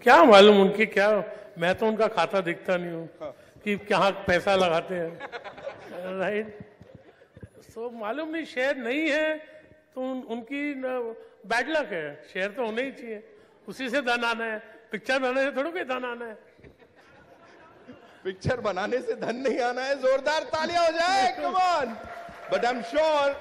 क्या मालूम उनकी क्या, मैं तो उनका खाता देखता नहीं हूँ कि कहाँ पैसा लगाते हैं, राइट। सो मालूम नहीं, शेयर नहीं है तो उनकी बैड लक है। शेयर तो होने ही चाहिए, उसी से धन आना है, पिक्चर बनाने से थोड़ा कोई धन आना है। पिक्चर बनाने से धन नहीं आना है, जोरदार तालियां हो जाए, come on. But I am sure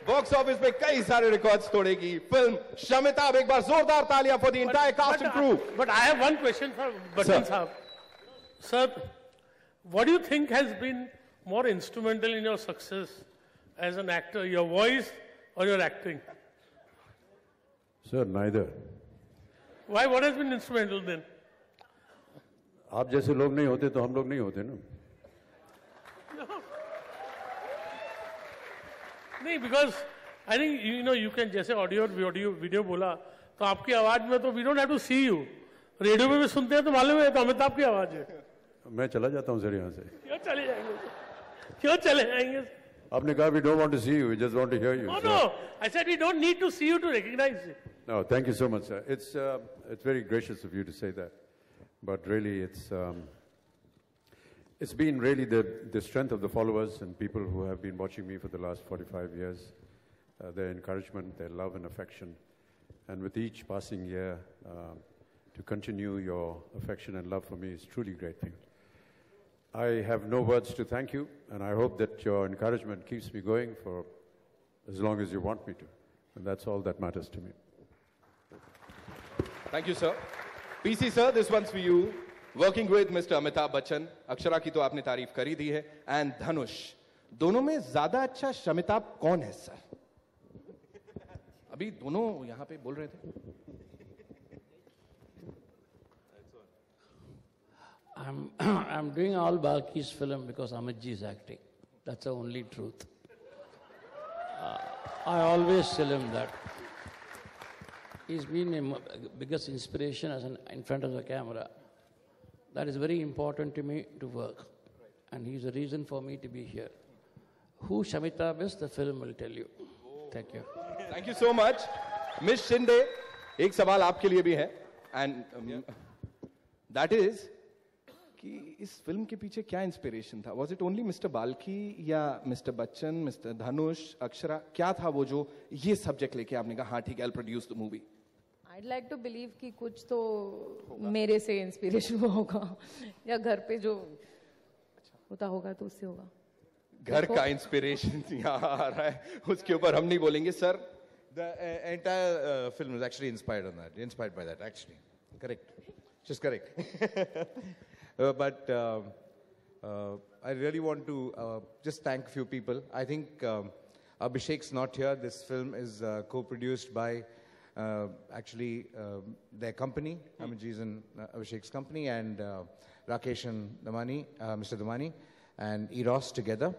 box office में कई सारे रिकॉर्ड्स तोड़ेगी फिल्म शमिता। एक बार जोरदार तालियां for the entire cast and crew. But I have one question for Bachchan साहब। Sir, what do you think has been more instrumental in your success as an actor, your voice or your acting? Sir, neither. Why? What has been instrumental then? आप जैसे लोग नहीं होते तो हम लोग नहीं होते ना। नहीं, because I think you can, जैसे ऑडियो और वीडियो बोला तो आपकी आवाज में तो we don't have to see you, radio में भी सुनते हैं तो मालूम है तो अमिताभ की आवाज है। मैं चला जाता हूँ सर यहाँ से। क्यों चले जाएंगे? क्यों चले जाएंगे? आपने कहा we don't want to see you, we just want to hear you. Oh no, I said we don't need to see you to recognize it. No, thank you so much, sir. It's very gracious of you to say that, but really it's been really the strength of the followers and people who have been watching me for the last 45 years, their encouragement, their love and affection, and with each passing year, to continue your affection and love for me is truly great thing. I have no words to thank you, and I hope that your encouragement keeps me going for as long as you want me to, and that's all that matters to me. Thank you, sir. PC sir, this one's for you. Working with Mr. Amitabh Bachchan, Akshara की तो आपने तारीफ कर ही दी है, and धनुष, दोनों में ज्यादा अच्छा शमिताभ कौन है सर? अभी दोनों यहाँ पे बोल रहे थे। I'm doing all Balki's film because Amitji is acting. That's the only truth. I always tell him that. He's been a biggest inspiration in front of the camera. That is very important to me to work. And he's the reason for me to be here. Who Shamitabh is, the film will tell you. Thank you. Thank you so much. Miss Shinde, एक सवाल आपके लिए भी है. And that is, कि इस film के पीछे क्या इंस्पिरेशन था? Was it only Mr. Balki या Mr. Bachchan, Mr. Dhanush, Akshara? क्या था वो जो ये सब्जेक्ट लेके आपने कहा हाँ ठीक है, I'll produce the movie? I'd like to believe कि कुछ तो मेरे से इंस्पिरेशन होगा या घर पे जो होता होगा तो उससे होगा। घर का इंस्पिरेशन यहाँ आ रहा है, उसके ऊपर हम नहीं बोलेंगे sir. The entire film is actually inspired by that actually. Correct. Just correct. But I really want to just thank a few people. I think Abhishek's not here. This film is co-produced by actually their company, Amitji's and Abhishek's company, and Rakesh and Damani, Mr. Damani, and Eros together.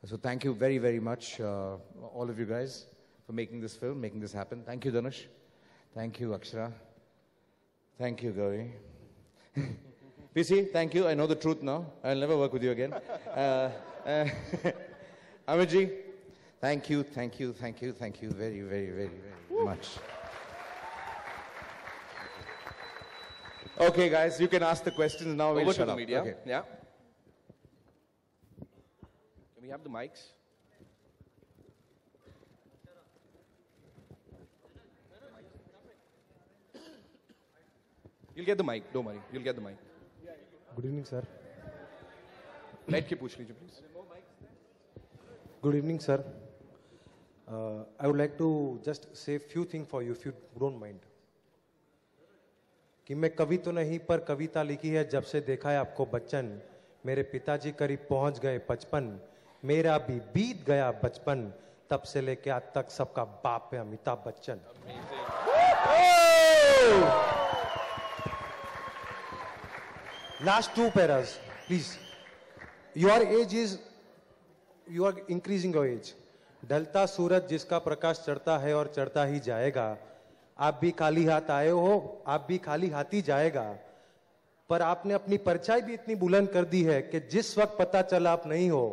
So thank you very, very much, all of you guys, for making this film, making this happen. Thank you, Dhanush. Thank you, Akshara. Thank you, Gauri. PC, thank you. I know the truth now. I'll never work with you again. Amitji, thank you very, very, very, very much. Okay, guys, you can ask the questions now. Over to the media. Okay. Yeah. Can we have the mics? You'll get the mic. Don't worry. You'll get the mic. Good evening, sir. Let के पूछ लीजिए, please. Good evening, sir. I would like to just say a few things for you, if you don't mind. कि मैं कवि तो नहीं पर कविता लिखी है जब से देखा है आपको बच्चन, मेरे पिताजी करीब पहुंच गए 55, मेरा भी बीत गया बचपन, तब से लेके आज तक सबका बाप है Amitabh Bachchan. Last two paras, please. Your age is, you are increasing your age. ढलता सूरज जिसका प्रकाश चढ़ता है और चढ़ता ही जाएगा. आप भी खाली हाथ आए हो, आप भी खाली हाथ ही जाएगा. पर आपने अपनी परछाई भी इतनी बुलंद कर दी है कि जिस वक्त पता चला आप नहीं हो,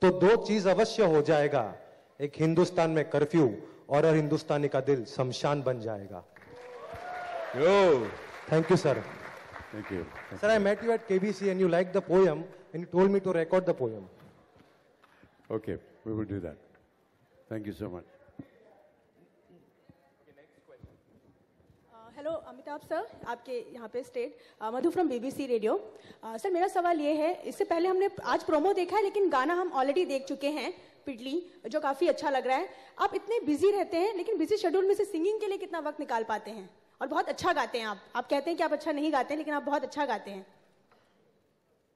तो दो चीज अवश्य हो जाएगा. एक हिंदुस्तान में कर्फ्यू और हर हिंदुस्तानी का दिल शमशान बन जाएगा. Yo. Thank you, sir. Thank you. Sir, I met you at KBC and you liked the poem and you told me to record the poem. Okay, we will do that. Thank you so much. Hello Amitabh sir, आपके यहाँ पे state Madhu from BBC radio. Sir मेरा सवाल ये है, इससे पहले हमने आज प्रोमो देखा है लेकिन गाना हम ऑलरेडी देख चुके हैं पिटली, जो काफी अच्छा लग रहा है। आप इतने बिजी रहते हैं लेकिन बिजी शेड्यूल में से सिंगिंग के लिए कितना वक्त निकाल पाते हैं? और बहुत अच्छा गाते हैं आप कहते हैं कि आप अच्छा नहीं गाते हैं लेकिन आप बहुत अच्छा गाते हैं।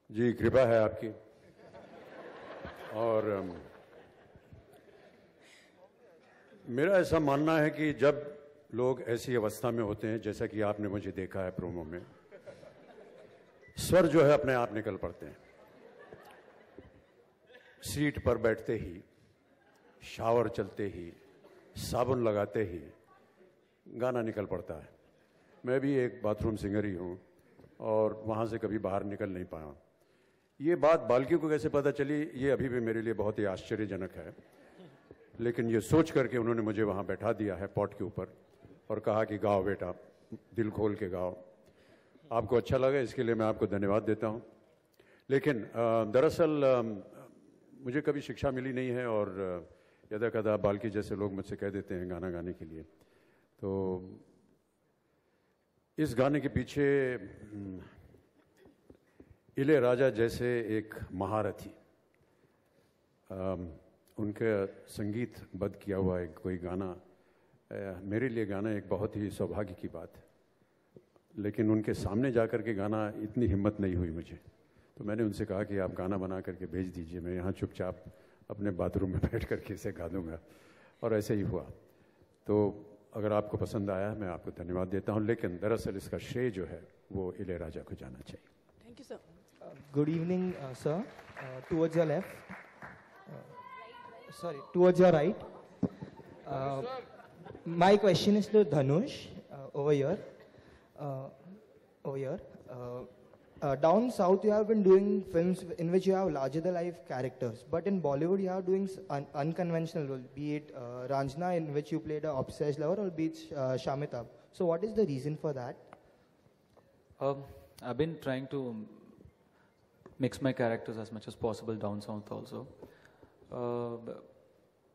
जी, कृपा है आपकी। और मेरा ऐसा मानना है कि जब लोग ऐसी अवस्था में होते हैं, जैसा कि आपने मुझे देखा है प्रोमो में, स्वर जो है अपने आप निकल पड़ते हैं। सीट पर बैठते ही, शावर चलते ही, साबुन लगाते ही गाना निकल पड़ता है। मैं भी एक बाथरूम सिंगर ही हूँ और वहाँ से कभी बाहर निकल नहीं पाया। ये बात बाल्की को कैसे पता चली, ये अभी भी मेरे लिए बहुत ही आश्चर्यजनक है। लेकिन ये सोच करके उन्होंने मुझे वहाँ बैठा दिया है पॉट के ऊपर और कहा कि गाओ बेटा, दिल खोल के गाओ। आपको अच्छा लगा, इसके लिए मैं आपको धन्यवाद देता हूँ। लेकिन दरअसल मुझे कभी शिक्षा मिली नहीं है और यदा कदा बाल्की जैसे लोग मुझसे कह देते हैं गाना गाने के लिए। तो इस गाने के पीछे इलैयाराजा जैसे एक महारथी, उनके संगीत बद्ध किया हुआ एक कोई गाना मेरे लिए गाना एक बहुत ही सौभाग्य की बात है। लेकिन उनके सामने जाकर के गाना इतनी हिम्मत नहीं हुई मुझे, तो मैंने उनसे कहा कि आप गाना बना करके भेज दीजिए, मैं यहाँ चुपचाप अपने बाथरूम में बैठ करके इसे गा दूंगा। और ऐसे ही हुआ। तो अगर आपको पसंद आया, मैं आपको धन्यवाद देता हूँ, लेकिन दरअसल इसका श्रेय जो है वो इलैयाराजा को जाना चाहिए। Thank you sir. Good evening, sir. Towards your left. Towards your right. My question is to Dhanush over here. Down south, you have been doing films in which you have larger-than-life characters, but in Bollywood, you are doing unconventional roles, be it Ranjana, in which you played an obsessed lover, or be it Shamitabh. So, what is the reason for that? I've been trying to mix my characters as much as possible down south also.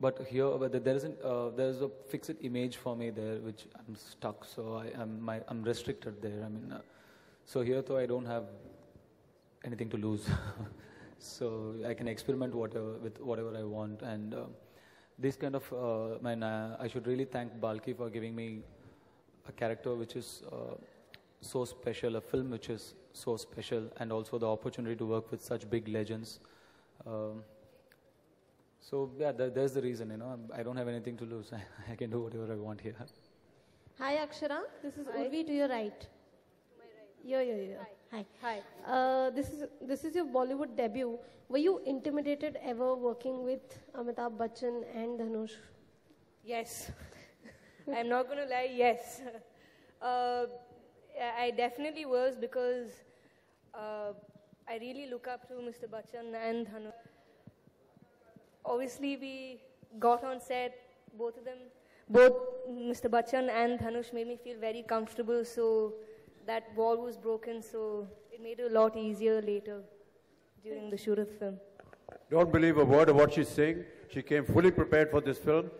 But here, there is a fixed image for me there, which I'm stuck. So I'm restricted there. I mean, so here though I don't have anything to lose, so I can experiment with whatever I want. And this kind of, I should really thank Balki for giving me a character which is so special, a film which is so special, and also the opportunity to work with such big legends. So yeah, there's the reason, I don't have anything to lose. I can do whatever I want here. Hi Akshara, this is Urvi to your right. To my right. Yeah. Hi. This is your Bollywood debut. Were you intimidated ever working with Amitabh Bachchan and Dhanush? Yes. I'm not going to lie, yes. I definitely was, because I really look up to Mr. Bachchan and Dhanush. Obviously, we got on set, both of them, both Mr. Bachchan and Dhanush made me feel very comfortable, so that wall was broken, so it made it a lot easier later during the shoot of the film. Don't believe a word of what she's saying. She came fully prepared for this film.